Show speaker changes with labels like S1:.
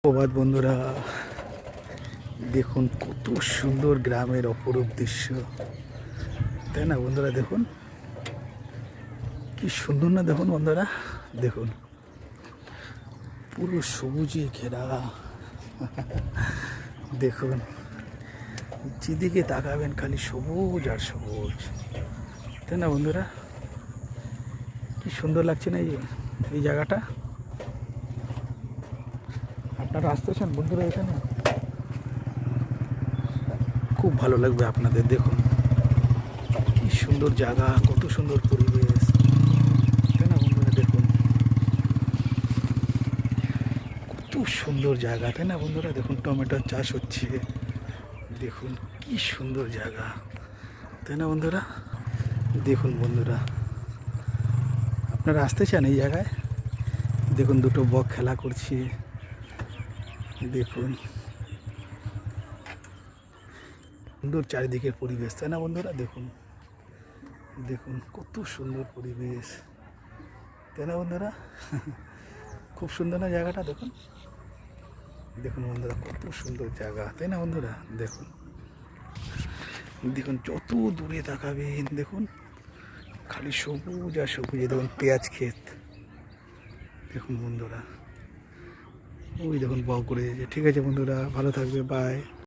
S1: প্রভাত বন্ধুরা, দেখুন কত সুন্দর গ্রামের অপরূপ দৃশ্য, তাই না বন্ধুরা? দেখুন কি সুন্দর না, দেখুন বন্ধুরা, দেখুন পুরো সবুজে ঘেরা। দেখুন যেদিকে তাকাবেন খালি সবুজ আর সবুজ, তাই না বন্ধুরা? কি সুন্দর লাগছে না এই জায়গাটা? আপনারা আসতেছেন বন্ধুরা এখানে, খুব ভালো লাগবে আপনাদের। দেখুন কি সুন্দর জায়গা, কত সুন্দর পরিবেশ, তাই না বন্ধুরা? দেখুন কত সুন্দর জায়গা, তাই না বন্ধুরা? দেখুন টমেটোর চাষ হচ্ছে, দেখুন কি সুন্দর জায়গা, তাই না বন্ধুরা? দেখুন বন্ধুরা, আপনারা আসতে চান এই জায়গায়? দেখুন দুটো বক খেলা করছে, দেখুন সুন্দর চারিদিকের পরিবেশ, তাই না বন্ধুরা? দেখুন দেখুন কত সুন্দর পরিবেশ, তাই না বন্ধুরা? খুব সুন্দর না জায়গাটা? দেখুন দেখুন বন্ধুরা কত সুন্দর জায়গা, তাই না বন্ধুরা? দেখুন দেখুন যত দূরে তাকাবেন দেখুন খালি সবুজ আর সবুজ। দেখুন পেঁয়াজ ক্ষেত, দেখুন বন্ধুরা, ওই দেখুন বক করে। ঠিক আছে বন্ধুরা, ভালো থাকবে, বাই।